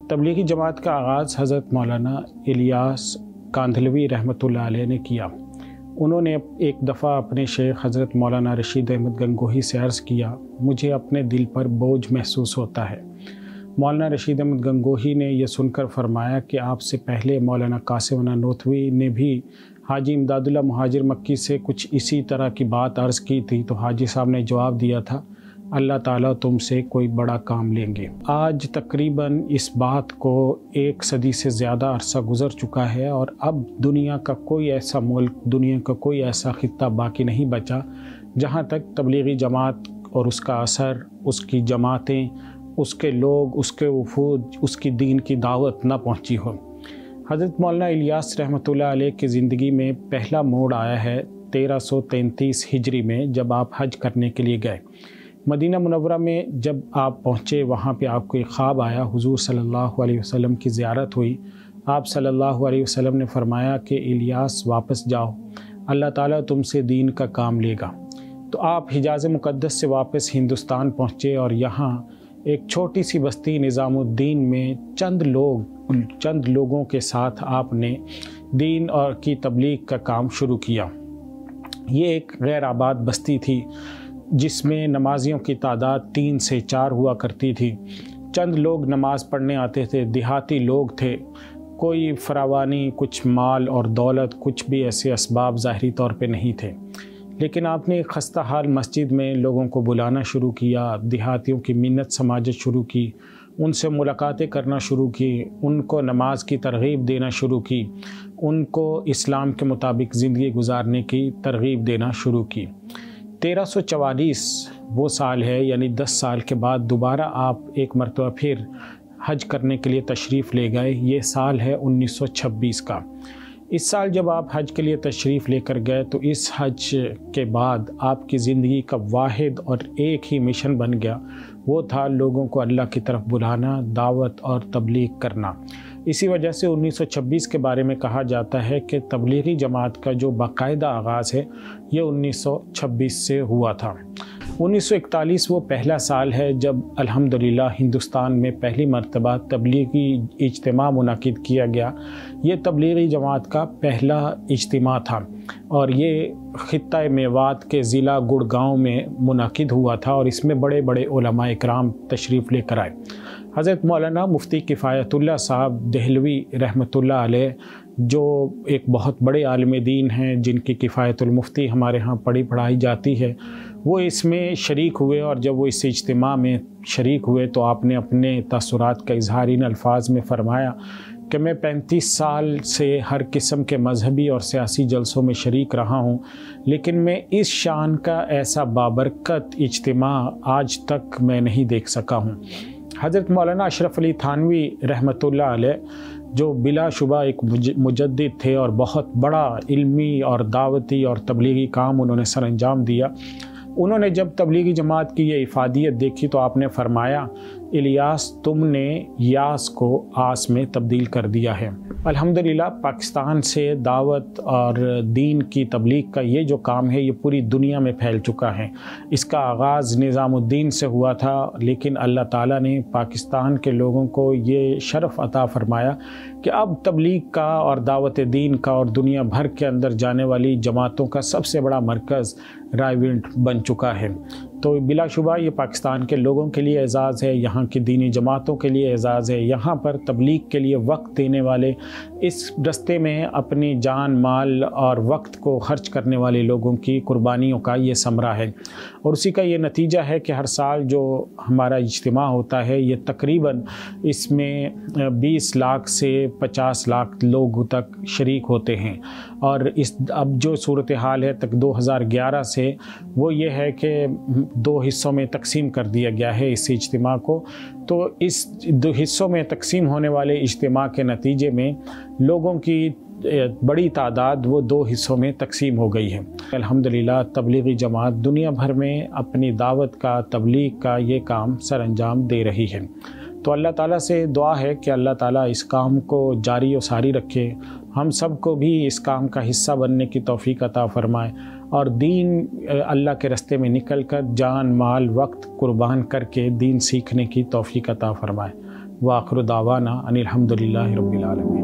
تبلیغی جماعت کا آغاز حضرت مولانا الیاس کاندھلوی رحمۃ اللہ علیہ نے کیا۔ انہوں نے ایک دفعہ اپنے شیخ حضرت مولانا رشید احمد گنگوہی سے عرض کیا، مجھے اپنے دل پر بوجھ محسوس ہوتا ہے۔ مولانا رشید احمد گنگوہی نے یہ سن کر فرمایا کہ آپ سے پہلے مولانا قاسم نانوتوی نے بھی حاجی امداد اللہ مہاجر مکی سے کچھ اسی طرح کی بات عرض کی تھی، تو حاجی صاحب نے جواب دیا تھا، اللہ تعالیٰ تم سے کوئی بڑا کام لیں گے۔ آج تقریباً اس بات کو 1 صدی سے زیادہ عرصہ گزر چکا ہے، اور اب دنیا کا کوئی ایسا ملک، دنیا کا کوئی ایسا خطہ باقی نہیں بچا جہاں تک تبلیغی جماعت اور اس کا اثر، اس کی جماعتیں، اس کے لوگ، اس کے وفود، اس کی دین کی دعوت نہ پہنچی ہو۔ حضرت مولانا الیاس رحمۃ اللہ علیہ کی زندگی میں پہلا موڑ آیا ہے 1333 ہجری میں، جب آپ حج کرنے کے لیے گئے۔ مدینہ منورہ میں جب آپ پہنچے، وہاں پہ آپ کو ایک خواب آیا، حضور صلی اللہ علیہ وسلم کی زیارت ہوئی۔ آپ صلی اللہ علیہ وسلم نے فرمایا کہ الیاس واپس جاؤ، اللہ تعالیٰ تم سے دین کا کام لے گا۔ تو آپ حجاز مقدس سے واپس ہندوستان پہنچے، اور یہاں ایک چھوٹی سی بستی نظام الدین میں چند لوگوں کے ساتھ آپ نے دین اور کی تبلیغ کا کام شروع کیا۔ یہ ایک غیر آباد بستی تھی جس میں نمازیوں کی تعداد 3 سے 4 ہوا کرتی تھی۔ چند لوگ نماز پڑھنے آتے تھے، دیہاتی لوگ تھے، کوئی فراوانی، کچھ مال اور دولت، کچھ بھی ایسے اسباب ظاہری طور پہ نہیں تھے۔ لیکن آپ نے خستہ حال مسجد میں لوگوں کو بلانا شروع کیا، دیہاتیوں کی منت سماجت شروع کی، ان سے ملاقاتیں کرنا شروع کی، ان کو نماز کی ترغیب دینا شروع کی، ان کو اسلام کے مطابق زندگی گزارنے کی ترغیب دینا شروع کی۔ 1344 وہ سال ہے، یعنی 10 سال کے بعد دوبارہ آپ ایک مرتبہ پھر حج کرنے کے لیے تشریف لے گئے۔ یہ سال ہے 1926 کا۔ اس سال جب آپ حج کے لیے تشریف لے کر گئے، تو اس حج کے بعد آپ کی زندگی کا واحد اور ایک ہی مشن بن گیا، وہ تھا لوگوں کو اللہ کی طرف بلانا، دعوت اور تبلیغ کرنا۔ اسی وجہ سے 1926 کے بارے میں کہا جاتا ہے کہ تبلیغی جماعت کا جو باقاعدہ آغاز ہے یہ 1926 سے ہوا تھا۔ 1941 وہ پہلا سال ہے جب الحمدللہ ہندوستان میں پہلی مرتبہ تبلیغی اجتماع منعقد کیا گیا۔ یہ تبلیغی جماعت کا پہلا اجتماع تھا، اور یہ خطہ میوات کے ضلع گڑگاؤں میں منعقد ہوا تھا، اور اس میں بڑے بڑے علماء اکرام تشریف لے کر آئے۔ حضرت مولانا مفتی کفایت اللہ صاحب دہلوی رحمۃ اللہ علیہ، جو ایک بہت بڑے عالم دین ہیں، جن کی کفایت المفتی ہمارے ہاں پڑھی پڑھائی جاتی ہے، وہ اس میں شریک ہوئے، اور جب وہ اس اجتماع میں شریک ہوئے تو آپ نے اپنے تاثرات کا اظہار ان الفاظ میں فرمایا کہ میں 35 سال سے ہر قسم کے مذہبی اور سیاسی جلسوں میں شریک رہا ہوں، لیکن میں اس شان کا ایسا بابرکت اجتماع آج تک میں نہیں دیکھ سکا ہوں۔ حضرت مولانا اشرف علی تھانوی رحمۃ اللہ علیہ، جو بلا شبہ ایک مجدد تھے اور بہت بڑا علمی اور دعوتی اور تبلیغی کام انہوں نے سر انجام دیا، انہوں نے جب تبلیغی جماعت کی یہ افادیت دیکھی تو آپ نے فرمایا، الیاس تم نے یاس کو آس میں تبدیل کر دیا ہے۔ الحمدللہ پاکستان سے دعوت اور دین کی تبلیغ کا یہ جو کام ہے یہ پوری دنیا میں پھیل چکا ہے۔ اس کا آغاز نظام الدین سے ہوا تھا، لیکن اللہ تعالیٰ نے پاکستان کے لوگوں کو یہ شرف عطا فرمایا کہ اب تبلیغ کا اور دعوت دین کا اور دنیا بھر کے اندر جانے والی جماعتوں کا سب سے بڑا مرکز رائیونٹ بن چکا ہے۔ تو بلا شبہ یہ پاکستان کے لوگوں کے لیے اعزاز ہے، یہاں کی دینی جماعتوں کے لیے اعزاز ہے، یہاں پر تبلیغ کے لیے وقت دینے والے، اس رستے میں اپنی جان مال اور وقت کو خرچ کرنے والے لوگوں کی قربانیوں کا یہ ثمرہ ہے، اور اسی کا یہ نتیجہ ہے کہ ہر سال جو ہمارا اجتماع ہوتا ہے یہ تقریباً اس میں 20 لاکھ سے 50 لاکھ لوگ تک شریک ہوتے ہیں، اور اب جو صورتحال ہے تک 2011 سے وہ یہ ہے کہ 2 حصوں میں تقسیم کر دیا گیا ہے اس اجتماع کو۔ تو اس 2 حصوں میں تقسیم ہونے والے اجتماع کے نتیجے میں لوگوں کی بڑی تعداد وہ 2 حصوں میں تقسیم ہو گئی ہے۔ الحمدللہ تبلیغی جماعت دنیا بھر میں اپنی دعوت کا، تبلیغ کا یہ کام سر انجام دے رہی ہے۔ تو اللہ تعالیٰ سے دعا ہے کہ اللہ تعالیٰ اس کام کو جاری و ساری رکھے، ہم سب کو بھی اس کام کا حصہ بننے کی توفیق عطا فرمائے، اور دین اللہ کے راستے میں نکل کر جان مال وقت قربان کر کے دین سیکھنے کی توفیق عطا فرمائے۔ وآخر دعوانا ان الحمدللہ رب العالمین۔